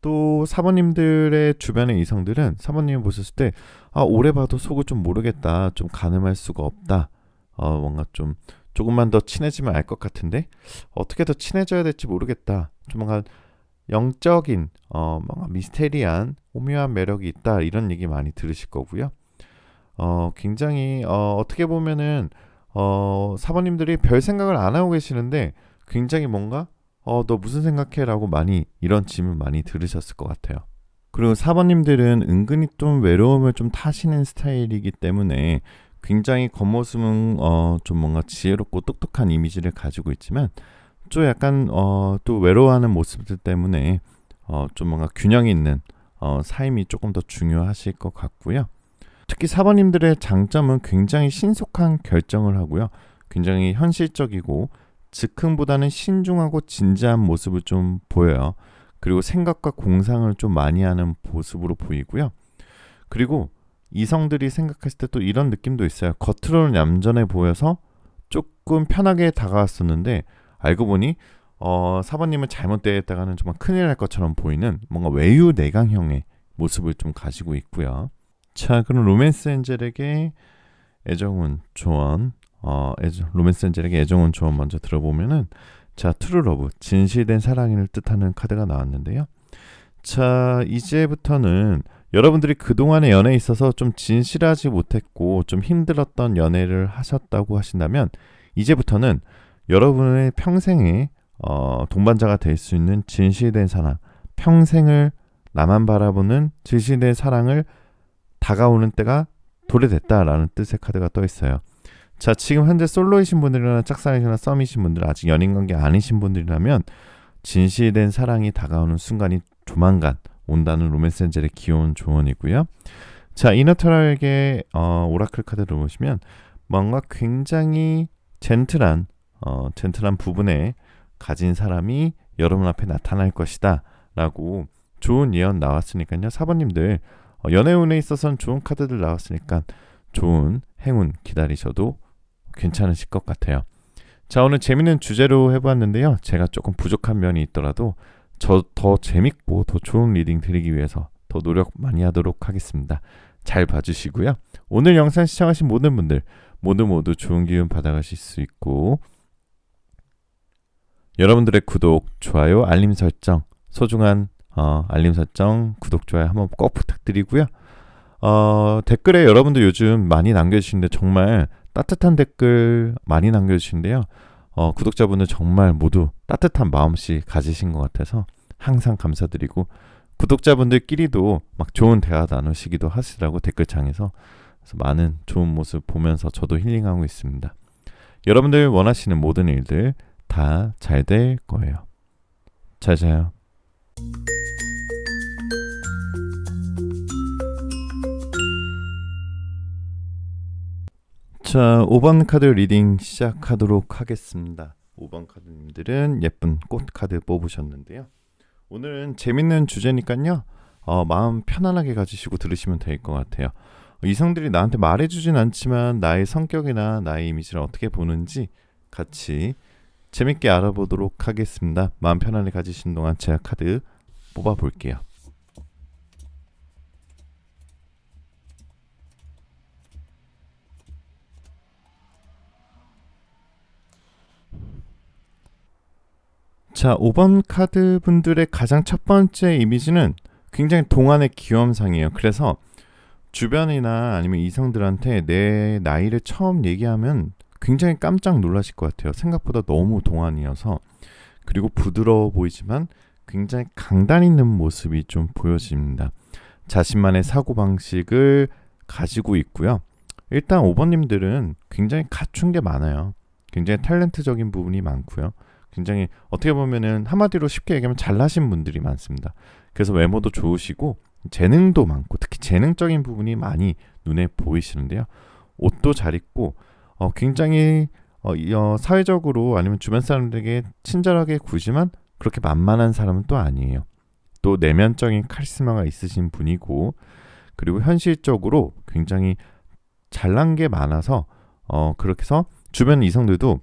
Speaker 1: 또 사모님들의 주변의 이성들은 사모님을 보셨을 때 오래 봐도 속을 좀 모르겠다, 좀 가늠할 수가 없다, 뭔가 좀 조금만 더 친해지면 알 것 같은데 어떻게 더 친해져야 될지 모르겠다, 좀 뭔가 영적인 뭔가 미스테리한 오묘한 매력이 있다, 이런 얘기 많이 들으실 거고요. 굉장히 어떻게 보면은 사모님들이 별 생각을 안 하고 계시는데 굉장히 뭔가 너 무슨 생각해? 라고 많이 이런 질문 많이 들으셨을 것 같아요. 그리고 사모님들은 은근히 좀 외로움을 좀 타시는 스타일이기 때문에 굉장히 겉모습은 좀 뭔가 지혜롭고 똑똑한 이미지를 가지고 있지만 좀 약간 또 외로워하는 모습들 때문에 좀 뭔가 균형 있는 삶이 조금 더 중요하실 것 같고요. 특히 사모님들의 장점은 굉장히 신속한 결정을 하고요. 굉장히 현실적이고 즉흥보다는 신중하고 진지한 모습을 좀 보여요. 그리고 생각과 공상을 좀 많이 하는 모습으로 보이고요. 그리고 이성들이 생각했을 때 또 이런 느낌도 있어요. 겉으로는 얌전해 보여서 조금 편하게 다가왔었는데 알고 보니 사모님은 잘못되었다가는 정말 큰일 날 것처럼 보이는 뭔가 외유내강형의 모습을 좀 가지고 있고요. 자, 그럼 로맨스 엔젤에게 애정은 조언, 로맨스 엔젤에게 애정은 조언 먼저 들어보면은, 자, 트루러브, 진실된 사랑을 뜻하는 카드가 나왔는데요. 자, 이제부터는 여러분들이 그동안의 연애에 있어서 좀 진실하지 못했고 좀 힘들었던 연애를 하셨다고 하신다면 이제부터는 여러분의 평생에 동반자가 될 수 있는 진실된 사랑, 평생을 나만 바라보는 진실된 사랑을 다가오는 때가 도래됐다라는 뜻의 카드가 떠 있어요. 자, 지금 현재 솔로이신 분들이나 짝사랑이나 썸이신 분들, 아직 연인관계 아니신 분들이라면 진실된 사랑이 다가오는 순간이 조만간 온다는 로맨스 엔젤의 귀여운 조언이고요. 자, 이너터널에게 오라클 카드를 보시면 뭔가 굉장히 젠틀한 부분에 가진 사람이 여러분 앞에 나타날 것이다 라고 좋은 예언 나왔으니까요. 사모님들 연애운에 있어서는 좋은 카드들 나왔으니까 좋은 행운 기다리셔도 괜찮으실 것 같아요. 자, 오늘 재밌는 주제로 해봤는데요. 제가 조금 부족한 면이 있더라도 저 더 재밌고 더 좋은 리딩 드리기 위해서 더 노력 많이 하도록 하겠습니다. 잘 봐주시고요. 오늘 영상 시청하신 모든 분들 모두 좋은 기운 받아가실 수 있고 여러분들의 구독, 좋아요, 알림 설정, 소중한 알림 설정, 구독, 좋아요 한번 꼭 부탁드리고요. 댓글에 여러분들 요즘 많이 남겨주시는데 정말 따뜻한 댓글 많이 남겨주시는데요. 구독자분들 정말 모두 따뜻한 마음씨 가지신 것 같아서 항상 감사드리고 구독자분들끼리도 막 좋은 대화 나누시기도 하시더라고 댓글창에서. 그래서 많은 좋은 모습 보면서 저도 힐링하고 있습니다. 여러분들 원하시는 모든 일들 다 잘 될 거예요. 잘 자요. 자, 5번 카드 리딩 시작하도록 하겠습니다. 5번 카드님들은 예쁜 꽃 카드 뽑으셨는데요. 오늘은 재밌는 주제니까요. 마음 편안하게 가지시고 들으시면 될 것 같아요. 이성들이 나한테 말해주진 않지만 나의 성격이나 나의 이미지를 어떻게 보는지 같이 재밌게 알아보도록 하겠습니다. 마음 편안하게 가지신 동안 제가 카드 뽑아볼게요. 자, 5번 카드 분들의 가장 첫 번째 이미지는 굉장히 동안의 귀염상이에요. 그래서 주변이나 아니면 이성들한테 내 나이를 처음 얘기하면 굉장히 깜짝 놀라실 것 같아요. 생각보다 너무 동안이어서. 그리고 부드러워 보이지만 굉장히 강단 있는 모습이 좀 보여집니다. 자신만의 사고방식을 가지고 있고요. 일단 5번님들은 굉장히 갖춘 게 많아요. 굉장히 탤런트적인 부분이 많고요. 굉장히 어떻게 보면은 한마디로 쉽게 얘기하면 잘나신 분들이 많습니다. 그래서 외모도 좋으시고 재능도 많고 특히 재능적인 부분이 많이 눈에 보이시는데요. 옷도 잘 입고 굉장히 사회적으로 아니면 주변 사람들에게 친절하게 굴지만 그렇게 만만한 사람은 또 아니에요. 또 내면적인 카리스마가 있으신 분이고 그리고 현실적으로 굉장히 잘난 게 많아서 그렇게 해서 주변 이성들도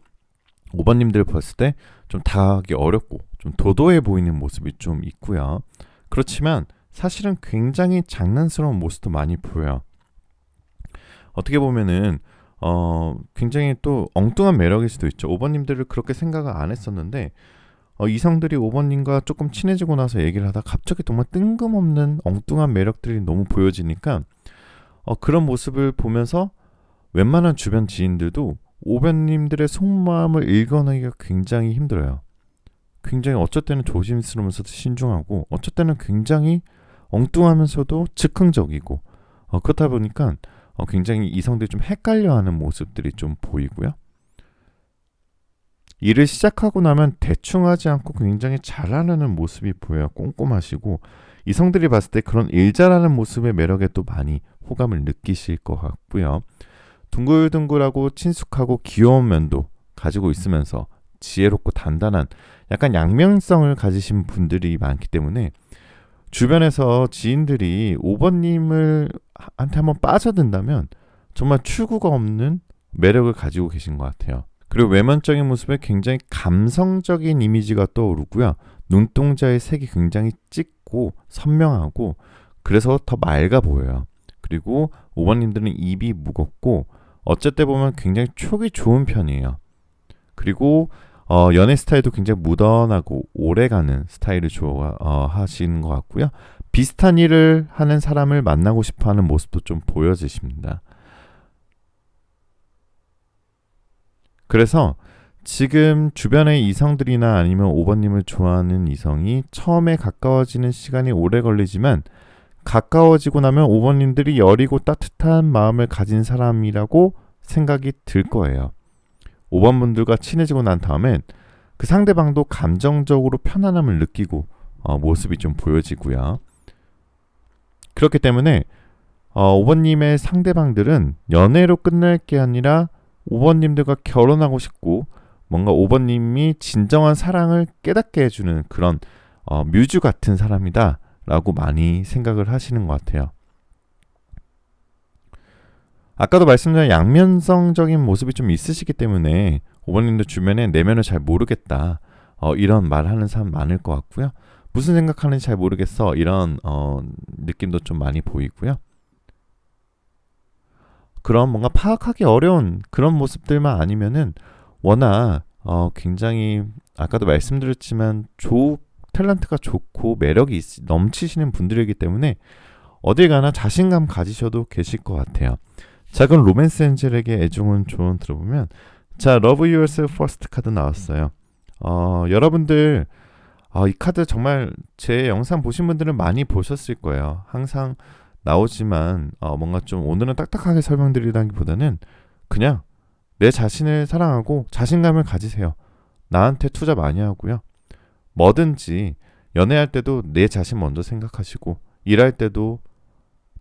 Speaker 1: 5번님들을 봤을 때 좀 다가가기 어렵고 좀 도도해 보이는 모습이 좀 있고요. 그렇지만 사실은 굉장히 장난스러운 모습도 많이 보여요. 어떻게 보면은 굉장히 또 엉뚱한 매력일 수도 있죠. 5번님들을 그렇게 생각을 안 했었는데 이성들이 5번님과 조금 친해지고 나서 얘기를 하다 갑자기 정말 뜬금없는 엉뚱한 매력들이 너무 보여지니까 그런 모습을 보면서 웬만한 주변 지인들도 5번님들의 속마음을 읽어내기가 굉장히 힘들어요. 굉장히 어쩔 때는 조심스러우면서도 신중하고 어쩔 때는 굉장히 엉뚱하면서도 즉흥적이고 그렇다 보니까 굉장히 이성들이 좀 헷갈려하는 모습들이 좀 보이고요. 일을 시작하고 나면 대충 하지 않고 굉장히 잘하는 모습이 보여요. 꼼꼼하시고 이성들이 봤을 때 그런 일 잘하는 모습의 매력에 또 많이 호감을 느끼실 것 같고요. 둥글둥글하고 친숙하고 귀여운 면도 가지고 있으면서 지혜롭고 단단한 약간 양면성을 가지신 분들이 많기 때문에 주변에서 지인들이 5번님을 한테 한번 빠져든다면 정말 출구가 없는 매력을 가지고 계신 것 같아요. 그리고 외면적인 모습에 굉장히 감성적인 이미지가 떠오르고요. 눈동자의 색이 굉장히 짙고 선명하고 그래서 더 맑아 보여요. 그리고 5번님들은 입이 무겁고 어쩔 때 보면 굉장히 촉이 좋은 편이에요. 그리고 연애 스타일도 굉장히 무던하고 오래가는 스타일을 좋아하시는 것 같고요. 비슷한 일을 하는 사람을 만나고 싶어하는 모습도 좀 보여지십니다. 그래서 지금 주변의 이성들이나 아니면 5번님을 좋아하는 이성이 처음에 가까워지는 시간이 오래 걸리지만 가까워지고 나면 5번님들이 여리고 따뜻한 마음을 가진 사람이라고 생각이 들 거예요. 5번분들과 친해지고 난 다음엔 그 상대방도 감정적으로 편안함을 느끼고 모습이 좀 보여지고요. 그렇기 때문에 5번님의 상대방들은 연애로 끝날 게 아니라 5번님들과 결혼하고 싶고 뭔가 5번님이 진정한 사랑을 깨닫게 해주는 그런 뮤즈 같은 사람이다 라고 많이 생각을 하시는 것 같아요. 아까도 말씀드린 양면성적인 모습이 좀 있으시기 때문에 5번님들 주변에 내면을 잘 모르겠다 이런 말 하는 사람 많을 것 같고요. 무슨 생각하는지 잘 모르겠어 이런 느낌도 좀 많이 보이고요. 그런 뭔가 파악하기 어려운 그런 모습들만 아니면은 워낙 굉장히 아까도 말씀드렸지만 탤런트가 좋고 매력이 넘치시는 분들이기 때문에 어딜 가나 자신감 가지셔도 계실 것 같아요. 자, 그럼 로맨스 엔젤에게 애정은 조언 들어보면 자, Love Yourself First 카드 나왔어요. 여러분들 이 카드 정말 제 영상 보신 분들은 많이 보셨을 거예요. 항상 나오지만 뭔가 좀 오늘은 딱딱하게 설명드리다기보다는 그냥 내 자신을 사랑하고 자신감을 가지세요. 나한테 투자 많이 하고요. 뭐든지 연애할 때도 내 자신 먼저 생각하시고 일할 때도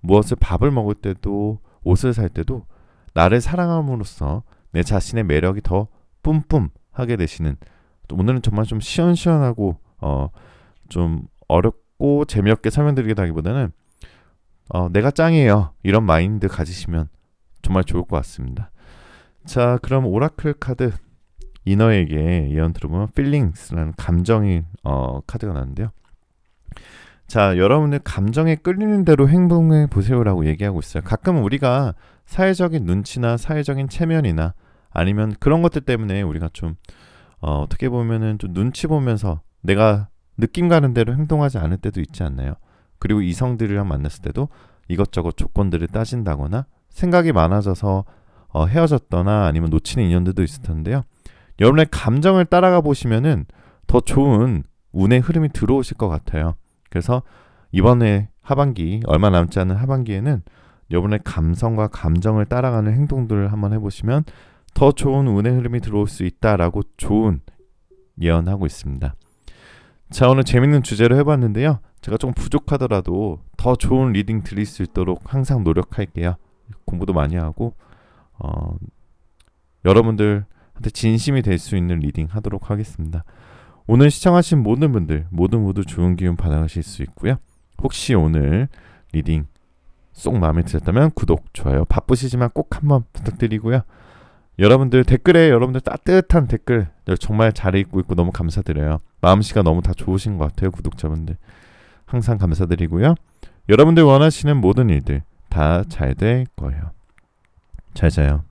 Speaker 1: 무엇을 밥을 먹을 때도 옷을 살 때도 나를 사랑함으로써 내 자신의 매력이 더 뿜뿜하게 되시는 오늘은 정말 좀 시원시원하고 좀 어렵고 재미없게 설명드리기보다는 내가 짱이에요 이런 마인드 가지시면 정말 좋을 것 같습니다. 자, 그럼 오라클 카드 이너에게 예언 들어보면 Feelings라는 감정이 카드가 나는데요. 자, 여러분들 감정에 끌리는 대로 행동해 보세요라고 얘기하고 있어요. 가끔 우리가 사회적인 눈치나 사회적인 체면이나 아니면 그런 것들 때문에 우리가 좀 어떻게 보면은 좀 눈치 보면서 내가 느낌 가는 대로 행동하지 않을 때도 있지 않나요? 그리고 이성들이랑 만났을 때도 이것저것 조건들을 따진다거나 생각이 많아져서 헤어졌거나 아니면 놓치는 인연들도 있을 텐데요. 여러분의 감정을 따라가 보시면은 더 좋은 운의 흐름이 들어오실 것 같아요. 그래서 이번에 하반기, 얼마 남지 않은 하반기에는 여러분의 감성과 감정을 따라가는 행동들을 한번 해보시면 더 좋은 운의 흐름이 들어올 수 있다라고 좋은 예언하고 있습니다. 자, 오늘 재밌는 주제로 해봤는데요. 제가 좀 부족하더라도 더 좋은 리딩 드릴 수 있도록 항상 노력할게요. 공부도 많이 하고 여러분들한테 진심이 될 수 있는 리딩 하도록 하겠습니다. 오늘 시청하신 모든 분들 모두 좋은 기운 받아가실 수 있고요. 혹시 오늘 리딩 쏙 마음에 드셨다면 구독, 좋아요 바쁘시지만 꼭 한번 부탁드리고요. 여러분들 댓글에 여러분들 따뜻한 댓글 정말 잘 읽고 있고 너무 감사드려요. 마음씨가 너무 다 좋으신 것 같아요. 구독자분들 항상 감사드리고요. 여러분들 원하시는 모든 일들 다 잘 될 거예요. 잘 자요.